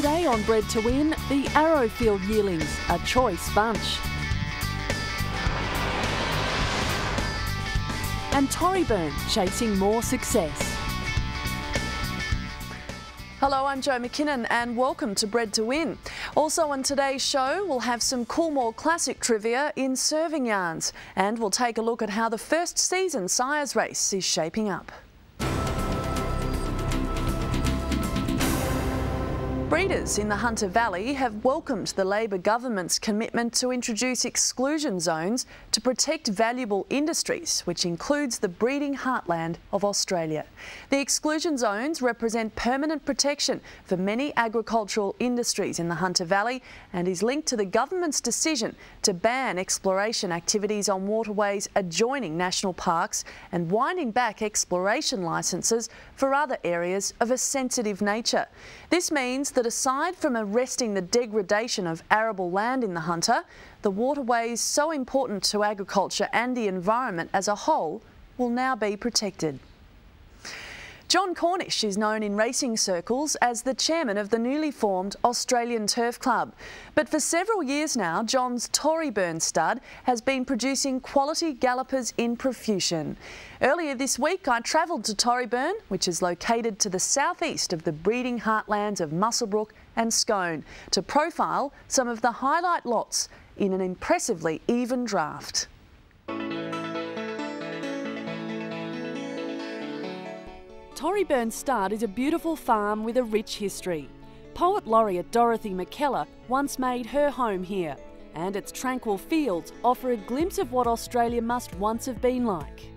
Today on Bred to Win, the Arrowfield Yearlings, a choice bunch. And Torryburn chasing more success. Hello, I'm Jo McKinnon and welcome to Bred to Win. Also on today's show, we'll have some Coolmore Classic trivia in serving yarns, and we'll take a look at how the first season sires race is shaping up. Breeders in the Hunter Valley have welcomed the Labor government's commitment to introduce exclusion zones to protect valuable industries, which includes the breeding heartland of Australia. The exclusion zones represent permanent protection for many agricultural industries in the Hunter Valley and is linked to the government's decision to ban exploration activities on waterways adjoining national parks and winding back exploration licences for other areas of a sensitive nature. This means that aside from arresting the degradation of arable land in the Hunter, the waterways so important to agriculture and the environment as a whole will now be protected. John Cornish is known in racing circles as the chairman of the newly formed Australian Turf Club. But for several years now, John's Torryburn stud has been producing quality gallopers in profusion. Earlier this week, I travelled to Torryburn, which is located to the southeast of the breeding heartlands of Muswellbrook and Scone, to profile some of the highlight lots in an impressively even draft. Torryburn Stud is a beautiful farm with a rich history. Poet laureate Dorothy McKellar once made her home here, and its tranquil fields offer a glimpse of what Australia must once have been like.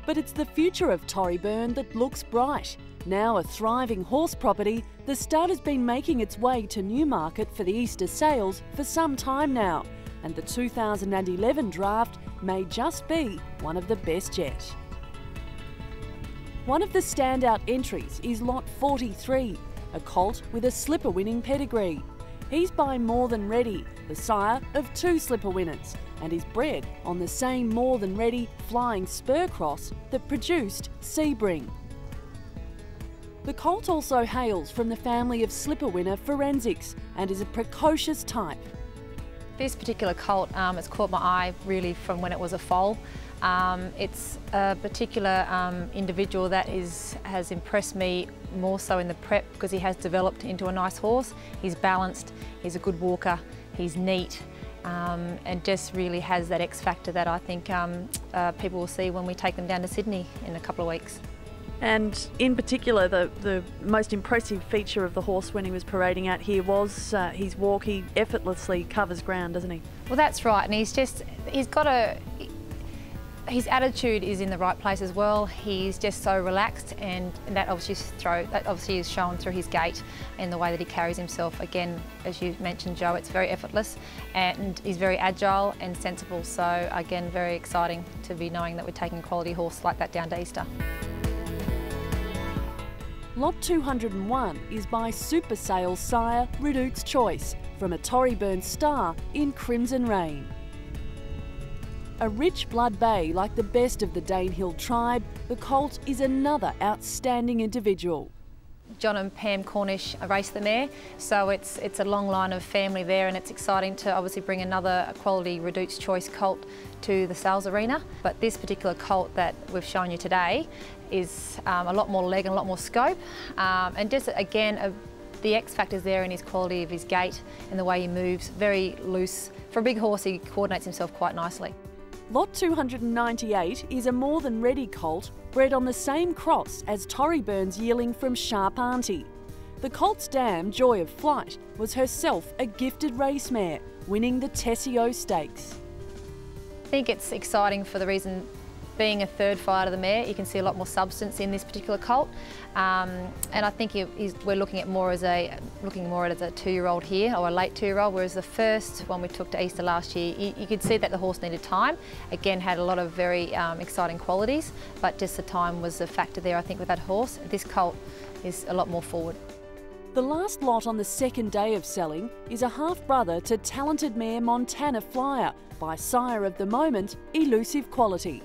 But it's the future of Torryburn that looks bright. Now a thriving horse property, the stud has been making its way to Newmarket for the Easter sales for some time now, and the 2011 draft may just be one of the best yet. One of the standout entries is Lot 43, a colt with a slipper-winning pedigree. He's by More Than Ready, the sire of 2 slipper winners, and is bred on the same More Than Ready flying spur cross that produced Sebring. The colt also hails from the family of slipper winner Forensics and is a precocious type. This particular colt has caught my eye really from when it was a foal. It's a particular individual that has impressed me more so in the prep because he has developed into a nice horse. He's balanced, he's a good walker, he's neat, and just really has that X factor that I think people will see when we take them down to Sydney in a couple of weeks. And in particular, the most impressive feature of the horse when he was parading out here was his walk. He effortlessly covers ground, doesn't he? Well, that's right, and his attitude is in the right place as well. He's just so relaxed, and that obviously is shown through his gait and the way that he carries himself. Again, as you mentioned, Jo, it's very effortless, and he's very agile and sensible. So again, very exciting to be knowing that we're taking a quality horse like that down to Easter. Lot 201 is by Super Sales sire Redoute's Choice from a Torryburn star in Crimson Rain. A rich blood bay like the best of the Danehill tribe, the colt is another outstanding individual. John and Pam Cornish raced the mare, so it's a long line of family there, and it's exciting to obviously bring another quality Redoute's Choice colt to the sales arena. But this particular colt that we've shown you today is a lot more leg and a lot more scope, and just again the X factor's there in his quality of his gait and the way he moves, very loose. For a big horse, he coordinates himself quite nicely. Lot 298 is a More Than Ready colt bred on the same cross as Torryburn's yearling from Sharp Auntie. The colt's dam, Joy of Flight, was herself a gifted race mare, winning the Tessio Stakes. I think it's exciting for the reason being a third fight of the mare, you can see a lot more substance in this particular colt, and I think we're looking at more as a 2-year-old here, or a late 2-year-old, whereas the first one we took to Easter last year, you could see that the horse needed time. Again, had a lot of very exciting qualities, but just the time was a factor there, I think, with that horse. This colt is a lot more forward. The last lot on the second day of selling is a half-brother to talented mare Montana Flyer by sire of the moment, Elusive Quality.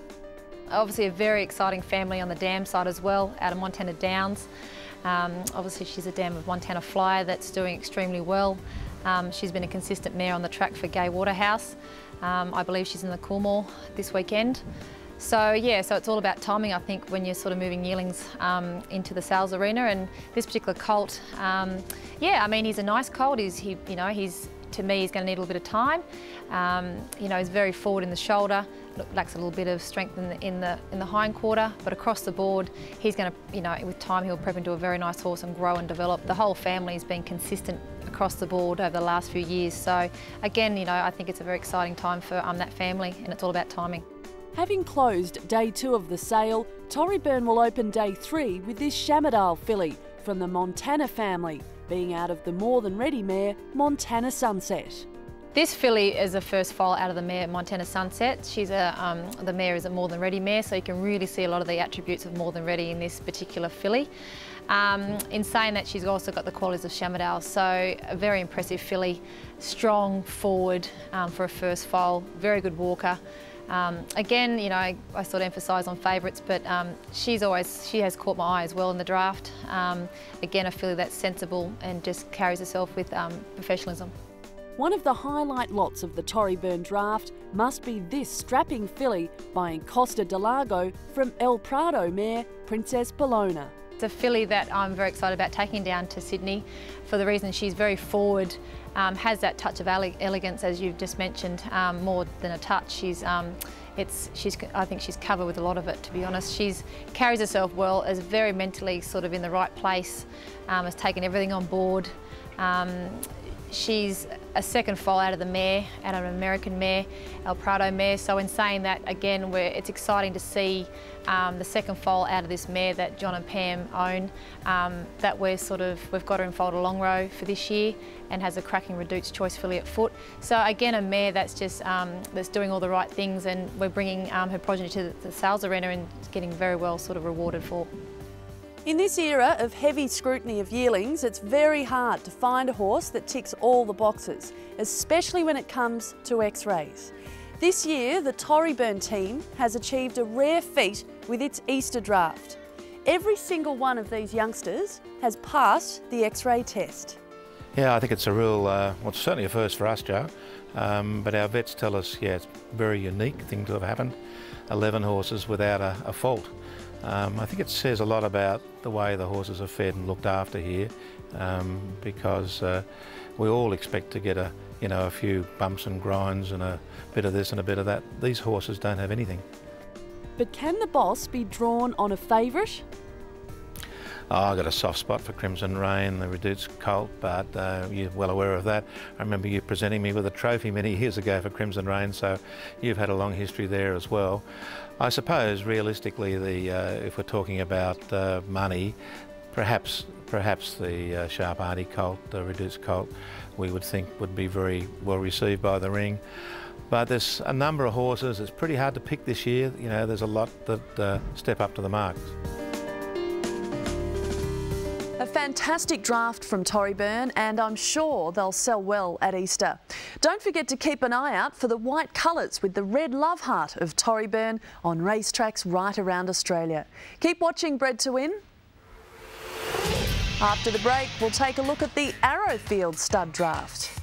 Obviously a very exciting family on the dam side as well, out of Montana Downs. Obviously she's a dam of Montana Flyer that's doing extremely well. She's been a consistent mare on the track for Gay Waterhouse. I believe she's in the Coolmore this weekend. So yeah, so it's all about timing, I think, when you're sort of moving yearlings into the sales arena. And this particular colt, yeah, I mean, he's a nice colt. To me, he's going to need a little bit of time. He's very forward in the shoulder, lacks a little bit of strength in the hind quarter, but across the board, he's going to, with time, he'll prep into a very nice horse and grow and develop. The whole family has been consistent across the board over the last few years. So again, I think it's a very exciting time for that family, and it's all about timing. Having closed day 2 of the sale, Torryburn will open day 3 with this Shamardale filly from the Montana family, being out of the more than ready mare Montana Sunset. This filly is a first foal out of the mare Montana Sunset. She's the mare is a more than ready mare, so you can really see a lot of the attributes of more than ready in this particular filly. In saying that, she's also got the qualities of Shamardale, so a very impressive filly, strong, forward for a first foal, very good walker. Again, I sort of emphasise on favourites, but she has caught my eye as well in the draft. Again, a filly that's sensible and just carries herself with professionalism. One of the highlight lots of the Torryburn draft must be this strapping filly by Costa de Lago from El Prado mare Princess Bologna. It's a filly that I'm very excited about taking down to Sydney for the reason she's very forward, has that touch of elegance, as you've just mentioned, more than a touch. I think she's covered with a lot of it, to be honest. She carries herself well, is very mentally sort of in the right place, has taken everything on board. She's a second foal out of the mare, out of an American mare, El Prado mare. So in saying that, again, it's exciting to see the second foal out of this mare that John and Pam own, that we've got her in foaled a long row for this year and has a cracking Reduced Choice filly at foot. So again, a mare that's just that's doing all the right things, and we're bringing her progeny to the sales arena and getting very well sort of rewarded for. In this era of heavy scrutiny of yearlings, it's very hard to find a horse that ticks all the boxes, especially when it comes to X-rays. This year, the Torryburn team has achieved a rare feat with its Easter draft. Every single one of these youngsters has passed the X-ray test. Yeah, I think it's a real, well, it's certainly a first for us, Jo, but our vets tell us, yeah, it's a very unique thing to have happened. 11 horses without a fault. I think it says a lot about the way the horses are fed and looked after here, because we all expect to get a few bumps and grinds and a bit of this and a bit of that. These horses don't have anything. But can the boss be drawn on a favourite? Oh, I've got a soft spot for Crimson Rain, the Reduced colt, but you're well aware of that. I remember you presenting me with a trophy many years ago for Crimson Rain, so you've had a long history there as well. I suppose, realistically, if we're talking about money, perhaps the Sharp Artie colt, the Reduced colt, we would think would be very well received by the ring. But there's a number of horses. It's pretty hard to pick this year. There's a lot that step up to the mark. A fantastic draft from Torryburn, and I'm sure they'll sell well at Easter. Don't forget to keep an eye out for the white colours with the red love heart of Torryburn on racetracks right around Australia. Keep watching Bred to Win. After the break, we'll take a look at the Arrowfield stud draft.